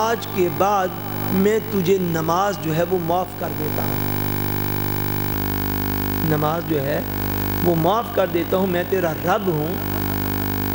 آج کے بعد میں تجھے نماز جو ہے وہ معاف کر دیتا ہوں، نماز جو ہے وہ معاف کر دیتا ہوں، میں تیرا رب ہوں،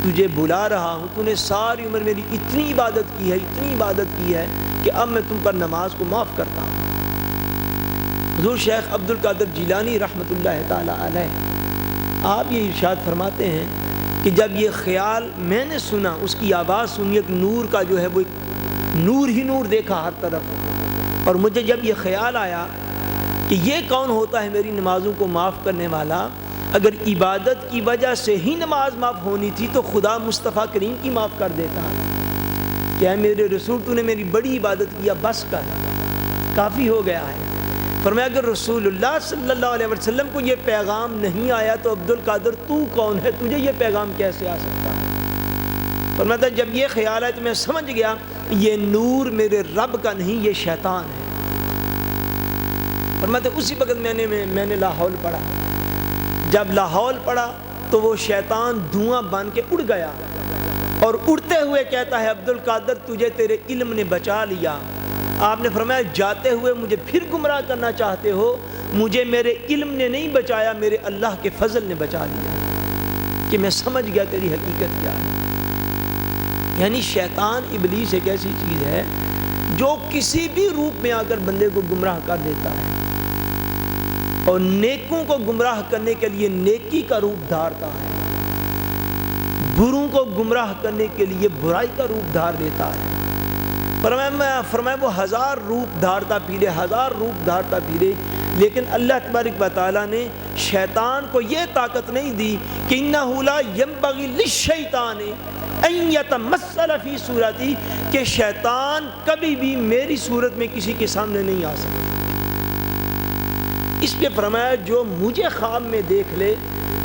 تجھے بلا رہا ہوں، تو نے ساری عمر میری اتنی عبادت کی ہے، اتنی عبادت کی ہے کہ اب میں تم پر نماز کو معاف کرتا ہوں۔ حضور شیخ عبد القادر جیلانی رحمۃ اللہ تعالی علیہ آپ یہ ارشاد فرماتے ہیں کہ جب یہ خیال میں نے سنا، اس کی آواز سنی، ایک نور کا جو ہے وہ نور ہی نور دیکھا ہر طرف، اور مجھے جب یہ خیال آیا کہ یہ کون ہوتا ہے میری نمازوں کو معاف کرنے والا؟ اگر عبادت کی وجہ سے ہی نماز معاف ہونی تھی تو خدا مصطفیٰ کریم کی معاف کر دیتا۔ کہ اے میرے رسول، تو نے میری بڑی عبادت کیا، بس کر، کافی ہو گیا ہے۔ فرمایا اگر رسول اللہ صلی اللہ علیہ وسلم کو یہ پیغام نہیں آیا تو عبد القادر تو کون ہے، تجھے یہ پیغام کیسے آ سکتا ہے؟ فرماتا جب یہ خیال آیا تو میں سمجھ گیا یہ نور میرے رب کا نہیں، یہ شیطان ہے۔ فرماتا اسی وقت میں نے لا حول پڑھا، جب لا حول پڑھا تو وہ شیطان دھواں بن کے اڑ گیا، اور اڑتے ہوئے کہتا ہے عبد القادر تجھے تیرے علم نے بچا لیا۔ آپ نے فرمایا جاتے ہوئے مجھے پھر گمراہ کرنا چاہتے ہو، مجھے میرے علم نے نہیں بچایا، میرے اللہ کے فضل نے بچا لیا کہ میں سمجھ گیا تیری حقیقت کیا ہے۔ یعنی شیطان ابلیس ایک ایسی چیز ہے جو کسی بھی روپ میں آ کر بندے کو گمراہ کر دیتا ہے، اور نیکوں کو گمراہ کرنے کے لیے نیکی کا روپ دھارتا ہے، بروں کو گمراہ کرنے کے لیے برائی کا روپ دھار لیتا ہے۔ فرمایا وہ ہزار روپ دھارتا پھرے، ہزار روپ دھارتا پھرے، لیکن اللہ تبارک و تعالیٰ نے شیطان کو یہ طاقت نہیں دی کہ انہ لا ینبغی للشیطان ان یتمثل فی صورتی، کہ شیطان کبھی بھی میری صورت میں کسی کے سامنے نہیں آ سکتا۔ اس پہ فرمایا جو مجھے خواب میں دیکھ لے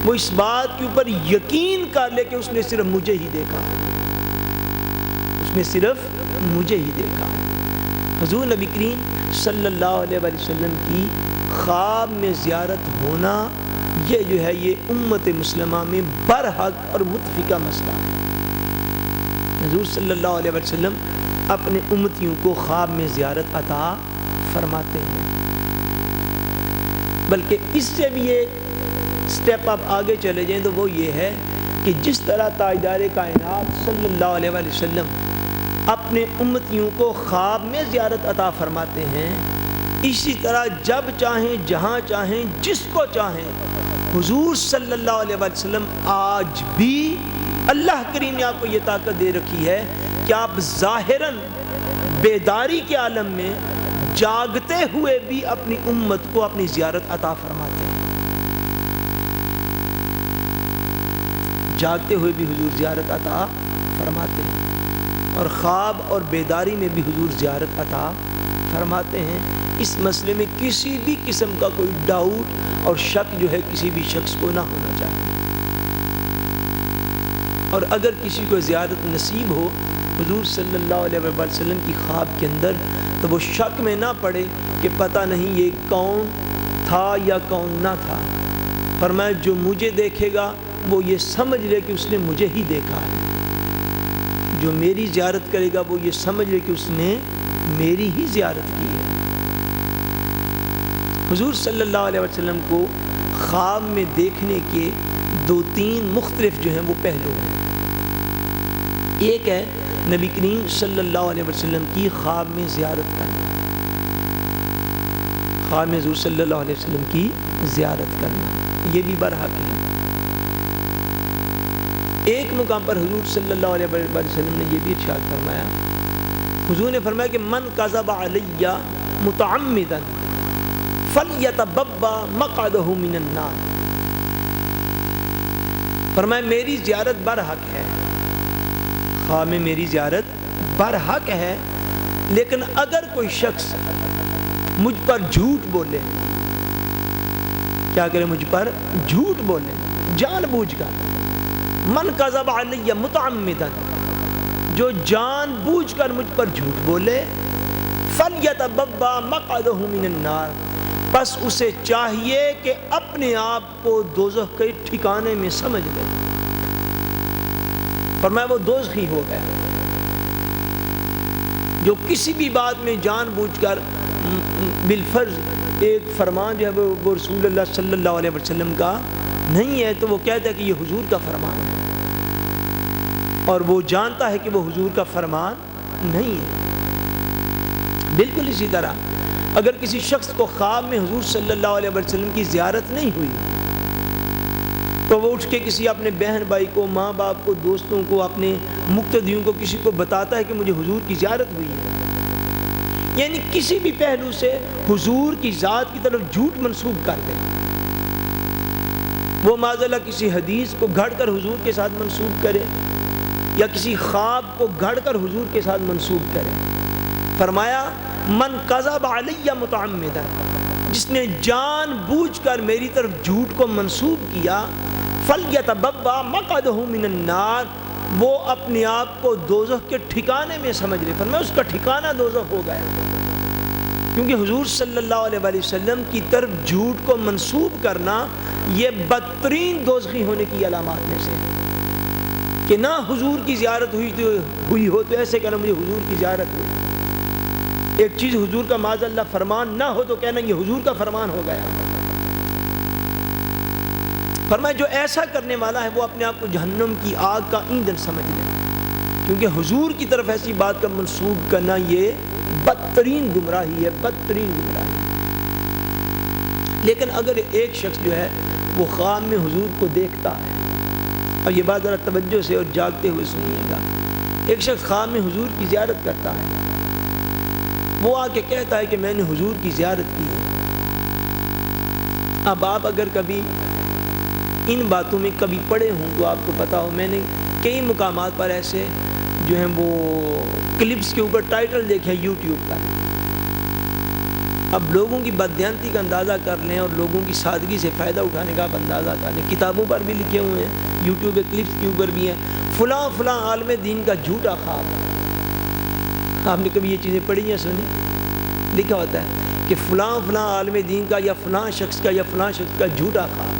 وہ اس بات کے اوپر یقین کر لے کہ اس نے صرف مجھے ہی دیکھا، اس نے صرف مجھے ہی دیکھا۔ حضور نبی کریم صلی اللہ علیہ وسلم کی خواب میں زیارت ہونا یہ جو ہے یہ امت مسلمہ میں برحق اور متفقہ مسئلہ ہے۔ حضور صلی اللہ علیہ وسلم اپنے امتیوں کو خواب میں زیارت عطا فرماتے ہیں، بلکہ اس سے بھی ایک سٹیپ آپ آگے چلے جائیں تو وہ یہ ہے کہ جس طرح تاجدار کائنات صلی اللہ علیہ وسلم اپنے امتیوں کو خواب میں زیارت عطا فرماتے ہیں، اسی طرح جب چاہیں جہاں چاہیں جس کو چاہیں حضور صلی اللہ علیہ وسلم آج بھی اللہ کریم نے آپ کو یہ طاقت دے رکھی ہے کہ آپ ظاہراً بیداری کے عالم میں جاگتے ہوئے بھی اپنی امت کو اپنی زیارت عطا فرماتے ہیں، جاگتے ہوئے بھی حضور زیارت عطا فرماتے ہیں، اور خواب اور بیداری میں بھی حضور زیارت عطا فرماتے ہیں۔ اس مسئلے میں کسی بھی قسم کا کوئی ڈاؤٹ اور شک جو ہے کسی بھی شخص کو نہ ہونا چاہیے، اور اگر کسی کو زیارت نصیب ہو حضور صلی اللہ علیہ وسلم کی خواب کے اندر تو وہ شک میں نہ پڑے کہ پتہ نہیں یہ کون تھا یا کون نہ تھا۔ فرمایا جو مجھے دیکھے گا وہ یہ سمجھ لے کہ اس نے مجھے ہی دیکھا ہے، جو میری زیارت کرے گا وہ یہ سمجھ لے کہ اس نے میری ہی زیارت کی ہے۔ حضور صلی اللہ علیہ وسلم کو خواب میں دیکھنے کے دو تین مختلف جو ہیں وہ پہلو ہیں۔ ایک ہے نبی کریم صلی اللہ علیہ وسلم کی خواب میں زیارت کرنا، خواب میں حضور صلی اللہ علیہ وسلم کی زیارت کرنا یہ بھی برحق ہے۔ ایک مقام پر حضور صلی اللہ علیہ وسلم نے یہ بھی ارشاد فرمایا، حضور نے فرمایا کہ من کذب علی متعمدا فلیتبوأ مقعدہ من النار۔ فرمایا میری زیارت برحق ہے، خواب میں میری زیارت برحق ہے، لیکن اگر کوئی شخص مجھ پر جھوٹ بولے، کیا کرے، مجھ پر جھوٹ بولے جان بوجھ کر، من کذب علی متعمدا، جو جان بوجھ کر مجھ پر جھوٹ بولے، فلیتبوأ مقعدہ من النار، بس اسے چاہیے کہ اپنے آپ کو دوزخ کے ٹھکانے میں سمجھ لے۔ فرمایا وہ دوزخی ہو گیا۔ جو کسی بھی بات میں جان بوجھ کر بالفرض ایک فرمان جو ہے وہ رسول اللہ صلی اللہ علیہ وسلم کا نہیں ہے تو وہ کہتا ہے کہ یہ حضور کا فرمان ہے، اور وہ جانتا ہے کہ وہ حضور کا فرمان نہیں ہے۔ بالکل اسی طرح اگر کسی شخص کو خواب میں حضور صلی اللہ علیہ وسلم کی زیارت نہیں ہوئی تو وہ اٹھ کے کسی اپنے بہن بھائی کو، ماں باپ کو، دوستوں کو، اپنے مقتدیوں کو، کسی کو بتاتا ہے کہ مجھے حضور کی زیارت ہوئی ہے، یعنی کسی بھی پہلو سے حضور کی ذات کی طرف جھوٹ منسوب کر دے۔ وہ معاذاللہ کسی حدیث کو گھڑ کر حضور کے ساتھ منسوب کرے یا کسی خواب کو گھڑ کر حضور کے ساتھ منسوب کرے۔ فرمایا من کذب علی متعمدا، جس نے جان بوجھ کر میری طرف جھوٹ کو منسوب کیا، فلیتبوأ مقعدہ من النار، وہ اپنے آپ کو دوزخ کے ٹھکانے میں سمجھ لے۔ فرمایا اس کا ٹھکانہ دوزخ ہو گیا، کیونکہ حضور صلی اللہ علیہ وسلم کی طرف جھوٹ کو منسوب کرنا یہ بدترین دوزخی ہونے کی علامات میں سے ہے، کہ نہ حضور کی زیارت ہوئی ہو تو ایسے کہنا مجھے حضور کی زیارت ہوئی، ایک چیز حضور کا معاذ اللہ فرمان نہ ہو تو کہنا یہ حضور کا فرمان ہو گیا۔ فرمایا جو ایسا کرنے والا ہے وہ اپنے آپ کو جہنم کی آگ کا ایندھن سمجھ لے، کیونکہ حضور کی طرف ایسی بات کا منسوب کرنا یہ بدترین گمراہی ہے، بدترین گمراہی۔ لیکن اگر ایک شخص جو ہے وہ خواب میں حضور کو دیکھتا ہے، اور یہ بات ذرا توجہ سے اور جاگتے ہوئے سنیے گا، ایک شخص خواب میں حضور کی زیارت کرتا ہے، وہ آ کے کہتا ہے کہ میں نے حضور کی زیارت کی ہے۔ اب آپ اگر کبھی ان باتوں میں کبھی پڑھے ہوں تو آپ کو پتا ہو، میں نے کئی مقامات پر ایسے جو ہیں وہ کلپس کے اوپر ٹائٹل دیکھے یوٹیوب پر۔ اب لوگوں کی بددیانتی کا اندازہ کر لیں اور لوگوں کی سادگی سے فائدہ اٹھانے کا آپ اندازہ کر لیں، کتابوں پر بھی لکھے ہوئے ہیں، یوٹیوب کے کلپس کے اوپر بھی ہیں، فلاں فلاں عالم دین کا جھوٹا خواب۔ آپ نے کبھی یہ چیزیں پڑھی یا سنی؟ لکھا ہوتا ہے کہ فلاں فلاں عالم دین کا یا فلاں شخص کا یا فلاں شخص کا جھوٹا خواب۔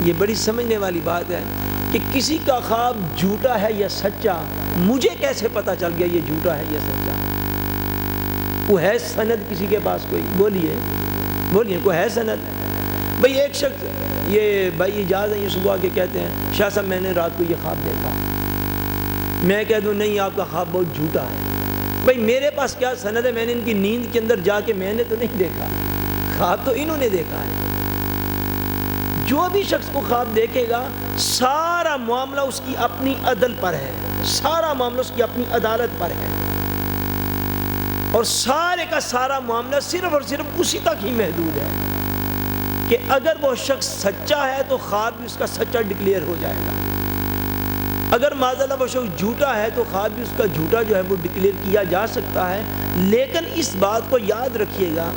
یہ بڑی سمجھنے والی بات ہے کہ کسی کا خواب جھوٹا ہے یا سچا مجھے کیسے پتا چل گیا یہ جھوٹا ہے یا سچا؟ وہ ہے سند کسی کے پاس کوئی؟ بولیے کوئی ہے سند؟ بھئی ایک شخص یہ بھائی اجازت ہے یہ صبح کے کہتے ہیں شاہ صاحب میں نے رات کو یہ خواب دیکھا، میں کہہ دوں نہیں آپ کا خواب بہت جھوٹا ہے۔ بھئی میرے پاس کیا سند ہے؟ میں نے ان کی نیند کے اندر جا کے میں نے تو نہیں دیکھا، خواب تو انہوں نے دیکھا ہے۔ جو بھی شخص کو خواب دیکھے گا سارا معاملہ اس کی اپنی عدل پر ہے، سارا معاملہ اس کی اپنی عدالت پر ہے، اور سارے کا سارا معاملہ صرف اور صرف اسی تک ہی محدود ہے کہ اگر وہ شخص سچا ہے تو خواب بھی اس کا سچا ڈکلیئر ہو جائے گا، اگر معذاللہ وہ شخص جھوٹا ہے تو خواب بھی اس کا جھوٹا جو ہے وہ ڈکلیئر کیا جا سکتا ہے۔ لیکن اس بات کو یاد رکھیے گا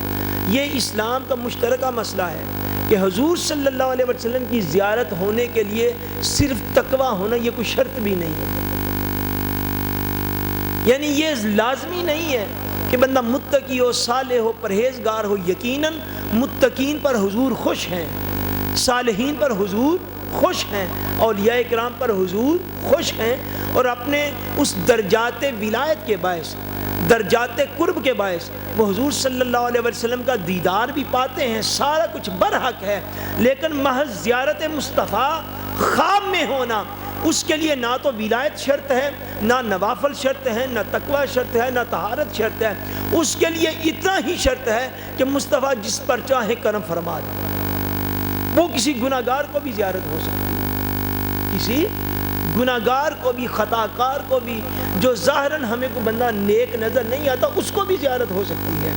یہ اسلام کا مشترکہ مسئلہ ہے کہ حضور صلی اللہ علیہ وسلم کی زیارت ہونے کے لیے صرف تقویٰ ہونا یہ کوئی شرط بھی نہیں ہے، یعنی یہ لازمی نہیں ہے کہ بندہ متقی ہو، صالح ہو، پرہیزگار ہو۔ یقیناً متقین پر حضور خوش ہیں، صالحین پر حضور خوش ہیں، اولیاء کرام پر حضور خوش ہیں، اور اپنے اس درجات ولایت کے باعث، درجات قرب کے باعث وہ حضور صلی اللہ علیہ وسلم کا دیدار بھی پاتے ہیں، سارا کچھ برحق ہے۔ لیکن محض زیارت مصطفیٰ خواب میں ہونا اس کے لیے نہ تو ولایت شرط ہے، نہ نوافل شرط ہے، نہ تقوی شرط ہے، نہ طہارت شرط ہے، اس کے لیے اتنا ہی شرط ہے کہ مصطفیٰ جس پر چاہے کرم فرما دے۔ وہ کسی گناہگار کو بھی زیارت ہو سکتی ہے، کسی گناہگار کو بھی، خطا کار کو بھی، جو ظاہراً ہمیں کو بندہ نیک نظر نہیں آتا اس کو بھی زیارت ہو سکتی ہے،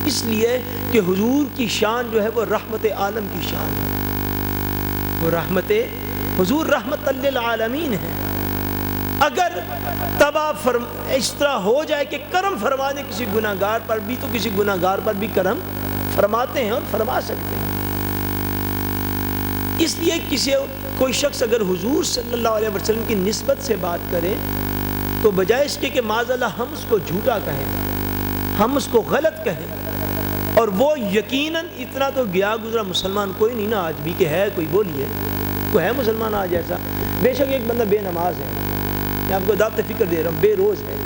اس لیے کہ حضور کی شان جو ہے وہ رحمت عالم کی شان ہے، وہ حضور رحمت للعالمین ہے۔ اگر اس طرح ہو جائے کہ کرم فرما دے کسی گناہگار پر بھی تو کسی گناہگار پر بھی کرم فرماتے ہیں اور فرما سکتے ہیں۔ اس لیے کوئی شخص اگر حضور صلی اللہ علیہ وسلم کی نسبت سے بات کرے تو بجائے اس کے کہ معاذاللہ ہم اس کو جھوٹا کہیں، ہم اس کو غلط کہیں، اور وہ یقیناً اتنا تو گیا گزرا مسلمان کوئی نہیں نا آج بھی کہ ہے کوئی، بولیے کوئی ہے مسلمان آج ایسا؟ بے شک ایک بندہ بے نماز ہے، میں آپ کو دعوت فکر دے رہا ہوں، بے روز ہے،